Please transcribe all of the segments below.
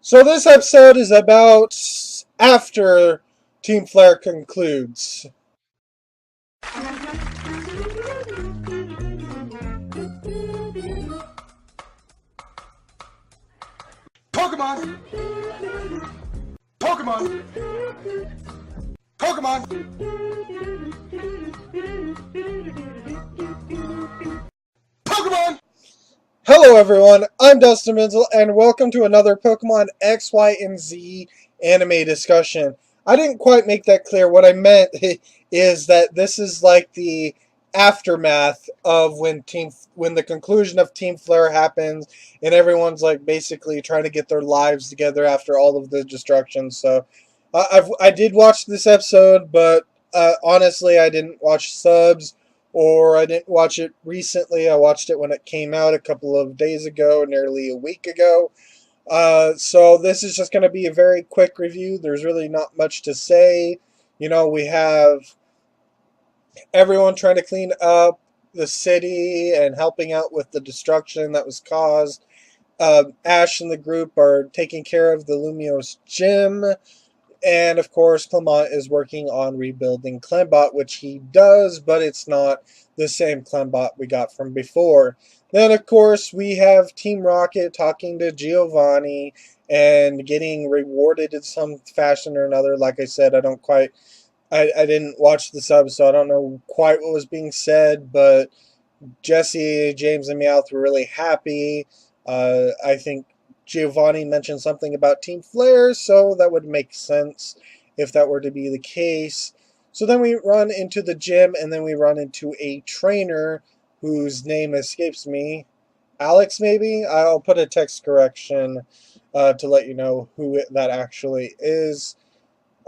So this episode is about after Team Flare concludes. Pokemon! Pokemon! Pokemon! Pokemon! Hello everyone, I'm Dustin Benzel, and welcome to another Pokemon XY&Z anime discussion. I didn't quite make that clear. What I meant is that this is like the aftermath of when the conclusion of Team Flare happens, and everyone's like basically trying to get their lives together after all of the destruction. So, I did watch this episode, but honestly, I didn't watch subs or I didn't watch it recently. I watched it when it came out a couple of days ago, nearly a week ago. So this is just going to be a very quick review. There's really not much to say. You know, we have everyone trying to clean up the city and helping out with the destruction that was caused. Ash and the group are taking care of the Lumiose gym. And of course, Clembot is working on rebuilding Clembot, which he does, but it's not the same Clembot we got from before. Then, of course, we have Team Rocket talking to Giovanni and getting rewarded in some fashion or another. Like I said, I didn't watch the sub, so I don't know quite what was being said, but Jesse, James, and Meowth were really happy. I think Giovanni mentioned something about Team Flare, so that would make sense if that were to be the case. So then we run into the gym, and then we run into a trainer whose name escapes me. Alex, maybe? I'll put a text correction to let you know who that actually is.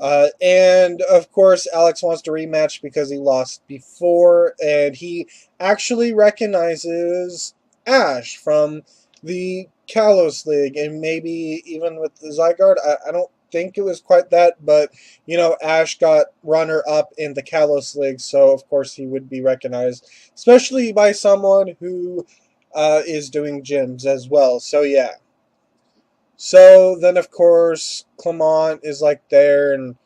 And of course, Alex wants to rematch because he lost before, and he actually recognizes Ash from the Kalos League, and maybe even with the Zygarde. I don't think it was quite that, but you know, Ash got runner up in the Kalos League, so of course he would be recognized, especially by someone who is doing gyms as well. So yeah. So then, of course, Clement is like there, and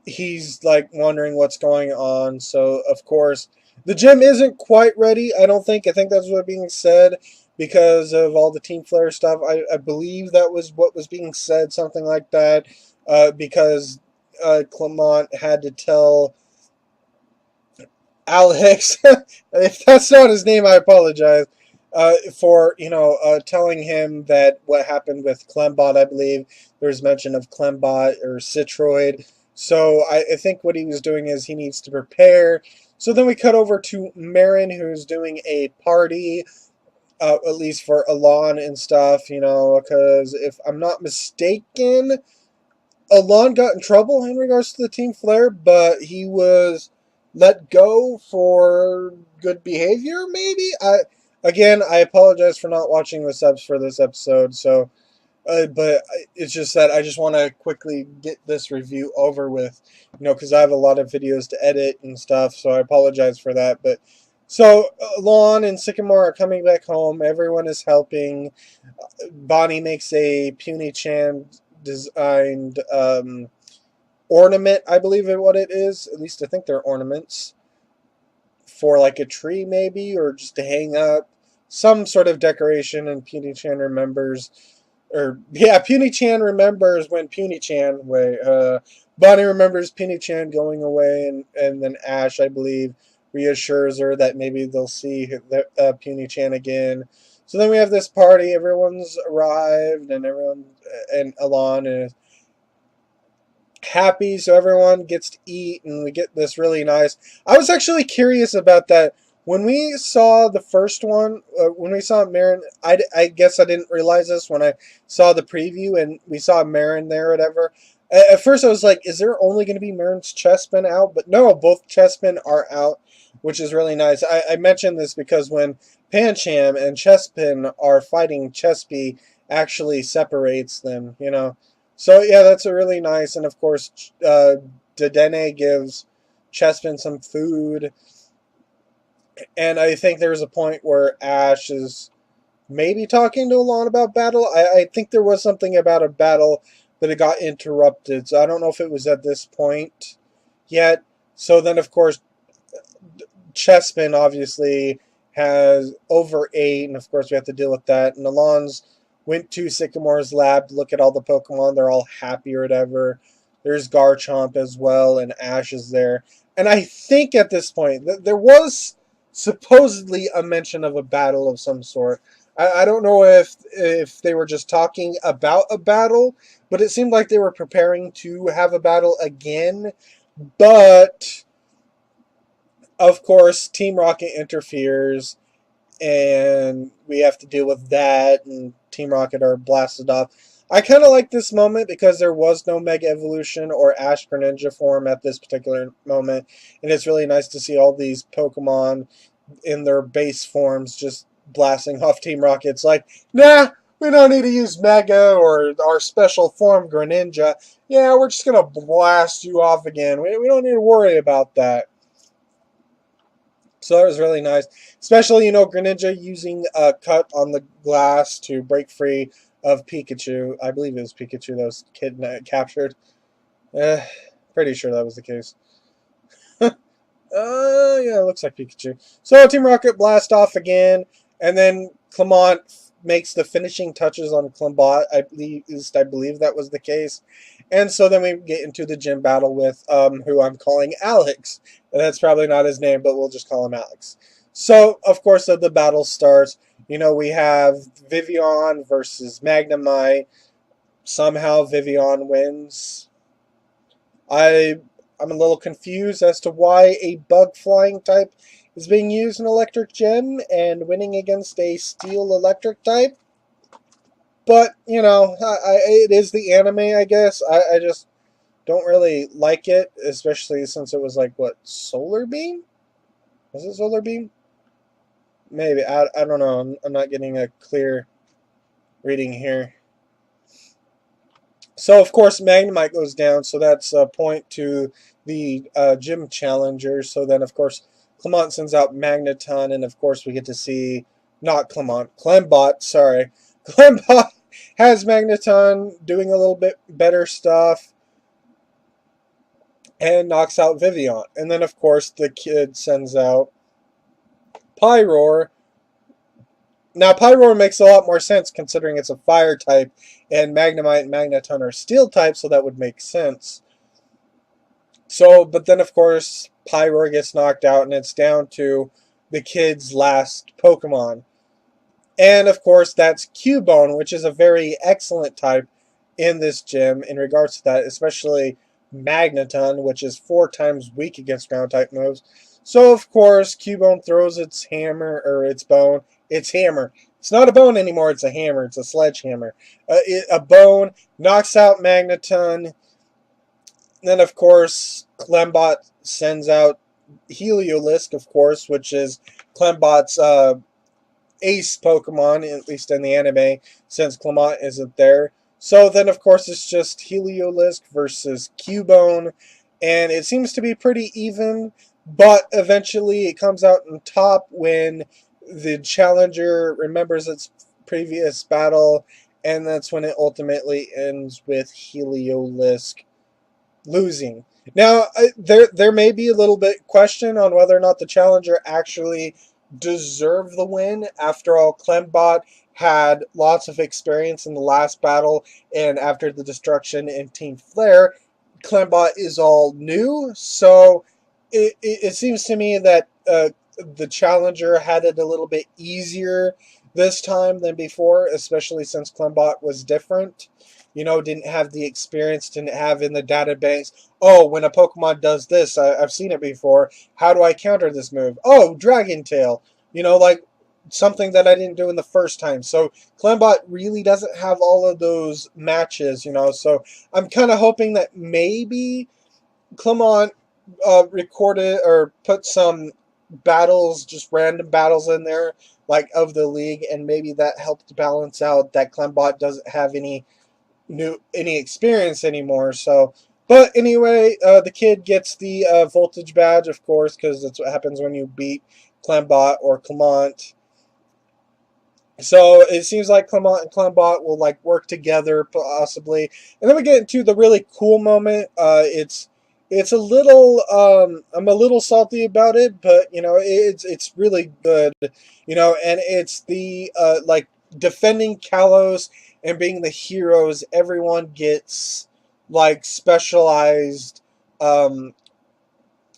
he's like wondering what's going on. So, of course, the gym isn't quite ready. I don't think. I think that's what's being said because of all the Team Flare stuff. I believe that was what was being said, something like that, because Clement had to tell Alex, if that's not his name, I apologize. For telling him that what happened with Clembot, I believe there's mention of Clembot or Citroid. So I think what he was doing is he needs to prepare. So then we cut over to Marin, who's doing a party, at least for Alon and stuff. You know, because if I'm not mistaken, Alon got in trouble in regards to the Team Flare, but he was let go for good behavior, maybe? I apologize for not watching the subs for this episode, so but it's just that I just want to quickly get this review over with, you know, because I have a lot of videos to edit and stuff, so I apologize for that. But so Lon and Sycamore are coming back home. Everyone is helping. Bonnie makes a Puny Chan designed ornament, I believe is what it is. At least I think they're ornaments for like a tree, maybe, or just to hang up some sort of decoration. And Puny Chan remembers. Or yeah, Puny Chan remembers when Puny Chan Bonnie remembers Puny Chan going away, and then Ash, I believe, reassures her that maybe they'll see Puny Chan again. So then we have this party. Everyone's arrived, and Alon is happy. So everyone gets to eat, and we get this really nice. I was actually curious about that. When we saw the first one, when we saw Marin, I guess I didn't realize this when I saw the preview and we saw Marin there or whatever. At first I was like, is there only going to be Marin's Chespin out? But no, both Chespin are out, which is really nice. I mentioned this because when Pancham and Chespin are fighting, Chespy actually separates them, you know. So yeah, that's a really nice. And of course, Dedenne gives Chespin some food. And I think there's a point where Ash is maybe talking to Alon about battle. I think there was something about a battle, but it got interrupted. So I don't know if it was at this point yet. So then, of course, Chessman obviously has over 8, and of course we have to deal with that. And Alon's went to Sycamore's lab to look at all the Pokemon. They're all happy or whatever. There's Garchomp as well, and Ash is there. And I think at this point, there was supposedly a mention of a battle of some sort. I don't know if they were just talking about a battle, but it seemed like they were preparing to have a battle again. But of course, Team Rocket interferes, and we have to deal with that, and Team Rocket are blasted off. I kind of like this moment because there was no Mega Evolution or Ash Greninja form at this particular moment, and it's really nice to see all these Pokemon in their base forms just blasting off Team Rocket. It's like, nah, we don't need to use Mega or our special form Greninja. Yeah, we're just going to blast you off again. We don't need to worry about that. So that was really nice. Especially, Greninja using a cut on the glass to break free of Pikachu. I believe it was Pikachu that was captured. Pretty sure that was the case. Yeah, it looks like Pikachu. So Team Rocket blast off again, and then Clembot makes the finishing touches on Clembot. I believe that was the case. And so then we get into the gym battle with who I'm calling Alex. And that's probably not his name, but we'll just call him Alex. So, of course, the battle starts. We have Vivian versus Magnemite. Somehow Vivian wins. I'm a little confused as to why a bug flying type is being used in Electric Gym and winning against a steel electric type. But, it is the anime, I guess. I just don't really like it, especially since it was like, what, Solar Beam? Was it Solar Beam? Maybe. I don't know. I'm not getting a clear reading here. So, of course, Magnemite goes down, so that's a point to the gym challenger. So then, of course, Clement sends out Magneton, and of course we get to see, not Clembot, sorry. Clembot has Magneton doing a little bit better stuff and knocks out Vivian. And then, of course, the kid sends out Pyroar. Now, Pyroar makes a lot more sense considering it's a fire type, and Magnemite and Magneton are steel types, so that would make sense. So, but then, of course, Pyroar gets knocked out, and it's down to the kid's last Pokemon. And, of course, that's Cubone, which is a very excellent type in this gym in regards to that, especially Magneton, which is 4 times weak against ground-type moves. So, of course, Cubone throws its hammer, or its bone. It's hammer. It's not a bone anymore, it's a hammer. It's a sledgehammer. A bone knocks out Magneton. Then, of course, Clembot sends out Heliolisk, of course, which is Clembot's ace Pokemon, at least in the anime, since Clement isn't there. So then, of course, it's just Heliolisk versus Cubone, and it seems to be pretty even, but eventually it comes out on top when the challenger remembers its previous battle, and that's when it ultimately ends with Heliolisk losing. Now, there may be a little bit question on whether or not the challenger actually deserved the win. After all, Clembot had lots of experience in the last battle, and after the destruction in Team Flare, Clembot is all new. So it seems to me that the challenger had it a little bit easier this time than before, especially since Clembot was different. Didn't have the experience, didn't have in the databanks. Oh, when a Pokemon does this, I've seen it before. How do I counter this move? Oh, Dragon Tail. Like something that I didn't do in the first time. So Clembot really doesn't have all of those matches, So I'm kind of hoping that maybe Clement recorded or put some battles, just random battles in there, like of the league, and maybe that helped balance out that Clembot doesn't have any experience anymore. So, but anyway, the kid gets the voltage badge, of course, because that's what happens when you beat Clembot or Clement. So it seems like Clement and Clembot will like work together possibly, and then we get into the really cool moment. It's a little I'm a little salty about it, but you know it's really good, you know, and it's the like defending Kalos and being the heroes. Everyone gets like specialized um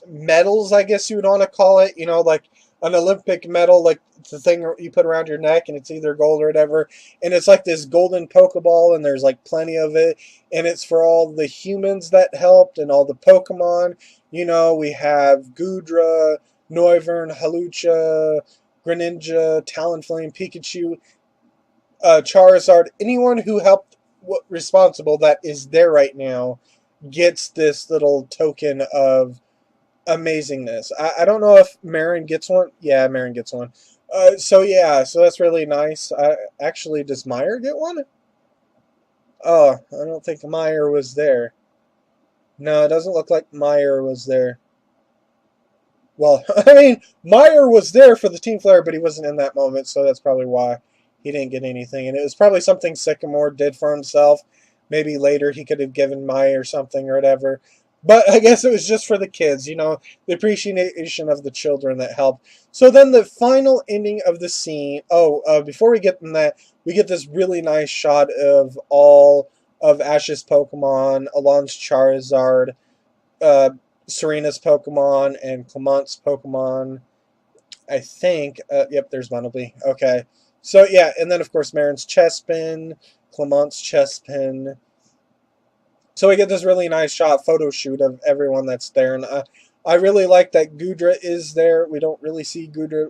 medals, I guess you would want to call it. You know, like an Olympic medal, like the thing you put around your neck, and it's either gold or whatever. And it's like this golden Pokeball, and there's like plenty of it. And it's for all the humans that helped and all the Pokemon. You know, we have Goodra, Noivern, Halucha, Greninja, Talonflame, Pikachu, Charizard. Anyone who helped responsible that is there right now gets this little token of amazingness. I don't know if Marin gets one. Yeah, Marin gets one. So yeah, so that's really nice. Actually, does Meyer get one? Oh, I don't think Meyer was there. No, it doesn't look like Meyer was there. Well, I mean, Meyer was there for the Team Flare, but he wasn't in that moment, so that's probably why he didn't get anything. And it was probably something Sycamore did for himself. Maybe later he could have given Meyer something or whatever. But I guess it was just for the kids, you know, the appreciation of the children that helped. So then the final ending of the scene. Oh, before we get in that, we get this really nice shot of all of Ash's Pokemon, Alon's Charizard, uh, Serena's Pokemon and Clement's Pokemon. I think. Yep, there's Bunnelby. Okay. So yeah, and then of course Marin's Chespin, Clement's Chespin. So we get this really nice shot photo shoot of everyone that's there, and I really like that Gudra is there. We don't really see Gudra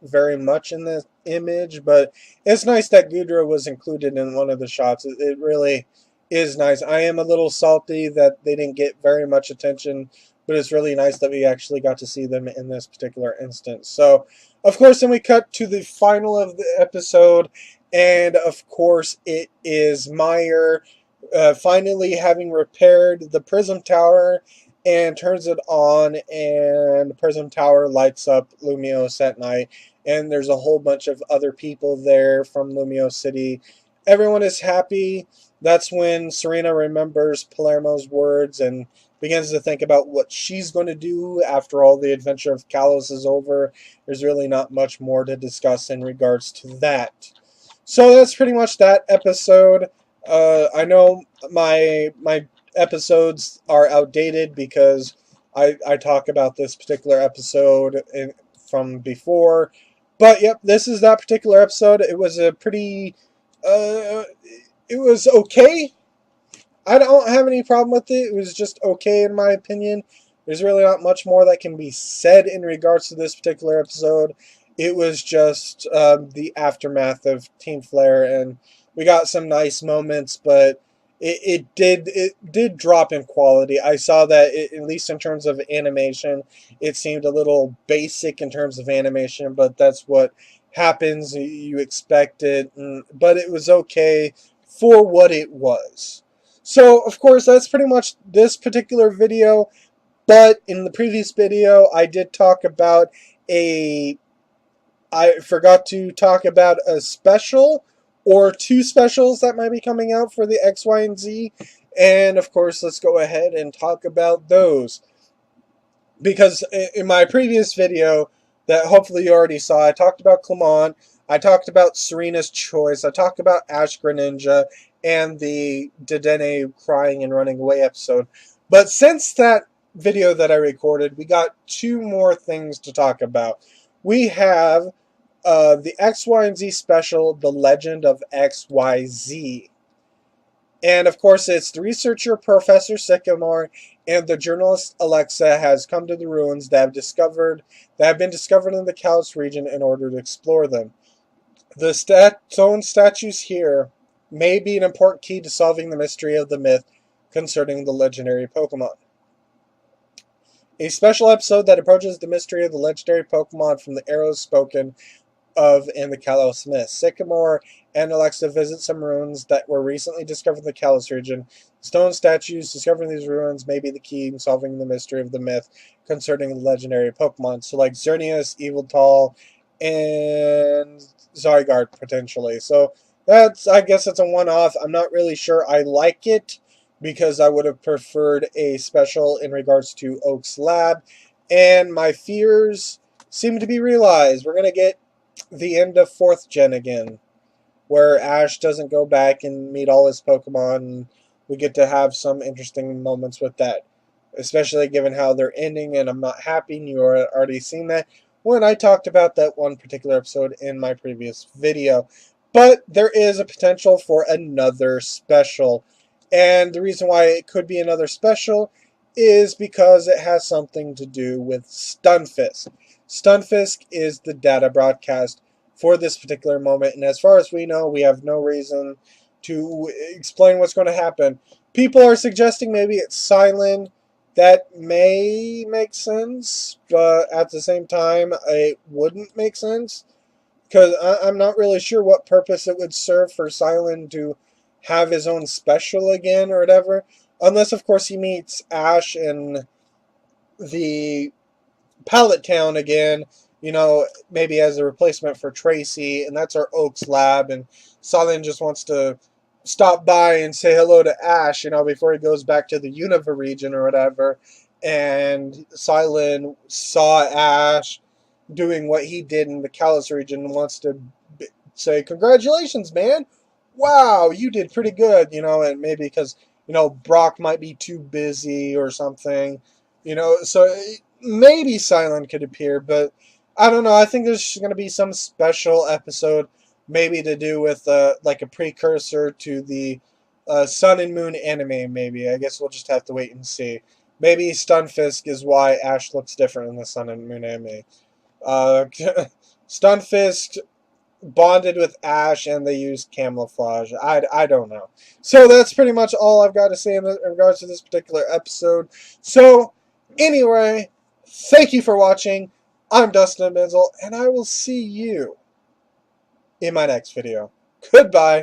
very much in the image, but it's nice that Gudra was included in one of the shots. It really is nice. I am a little salty that they didn't get very much attention, but it's really nice that we actually got to see them in this particular instance. So, of course, then we cut to the final of the episode, and of course, it is Meyer finally having repaired the Prism Tower and turns it on, and the Prism Tower lights up Lumiose at night, and there's a whole bunch of other people there from Lumio City. Everyone is happy. That's when Serena remembers Palermo's words and begins to think about what she's going to do after all the adventure of Kalos is over. There's really not much more to discuss in regards to that. So that's pretty much that episode. I know my episodes are outdated because I talk about this particular episode from before. But yep, this is that particular episode. It was a pretty, uh, it was okay. I don't have any problem with it. It was just okay in my opinion. There's really not much more that can be said in regards to this particular episode. It was just the aftermath of Team Flare, and we got some nice moments, but it did drop in quality. I saw that at least in terms of animation, it seemed a little basic in terms of animation, but that's what happens. You expect it, but it was okay for what it was. So, of course, that's pretty much this particular video. But in the previous video, I did talk about a. I forgot to talk about a special or two specials that might be coming out for the X, Y, and Z. And of course, let's go ahead and talk about those. Because in my previous video, that hopefully you already saw, I talked about Clement, I talked about Serena's Choice, I talked about Ash Greninja, and the Dedenne crying and running away episode. But since that video that I recorded, we got two more things to talk about. We have the X, Y, and Z special, The Legend of XYZ. And of course, it's the researcher Professor Sycamore and the journalist Alexa has come to the ruins that have been discovered in the Kalos region in order to explore them. The stone statues here may be an important key to solving the mystery of the myth concerning the legendary Pokemon. A special episode that approaches the mystery of the legendary Pokemon from the arrows spoken of in the Kalos myth. Sycamore and Alexa visit some ruins that were recently discovered in the Kalos region. Stone statues discovered in these ruins may be the key in solving the mystery of the myth concerning the legendary Pokemon. So like Xerneas, Yveltal, and Zygarde potentially. So I guess it's a one-off. I'm not really sure I like it because I would have preferred a special in regards to Oak's Lab, and my fears seem to be realized. We're gonna get the end of 4th gen again, where Ash doesn't go back and meet all his Pokemon, and we get to have some interesting moments with that. Especially given how they're ending, and I'm not happy, and you already seen that when I talked about that one particular episode in my previous video. But there is a potential for another special, and the reason why it could be another special is because it has something to do with Stunfisk. Stunfisk is the data broadcast for this particular moment, and as far as we know, we have no reason to explain what's going to happen. People are suggesting maybe it's Silent. That may make sense, but at the same time, it wouldn't make sense because I'm not really sure what purpose it would serve for Silent to have his own special again or whatever. Unless, of course, he meets Ash in the Pallet Town again, maybe as a replacement for Tracy, and that's our Oak's Lab, and Silent just wants to stop by and say hello to Ash, before he goes back to the Unova region or whatever, and Silent saw Ash doing what he did in the Kalos region and wants to say, congratulations, man! Wow, you did pretty good, and maybe because, Brock might be too busy or something, so maybe Silent could appear, but I don't know. I think there's going to be some special episode, maybe to do with like a precursor to the Sun and Moon anime. Maybe I guess we'll just have to wait and see. Maybe Stunfisk is why Ash looks different in the Sun and Moon anime. Stunfisk bonded with Ash and they used camouflage. I don't know. So that's pretty much all I've got to say in regards to this particular episode. So anyway, thank you for watching. I'm Dustin Benzel, and I will see you in my next video. Goodbye.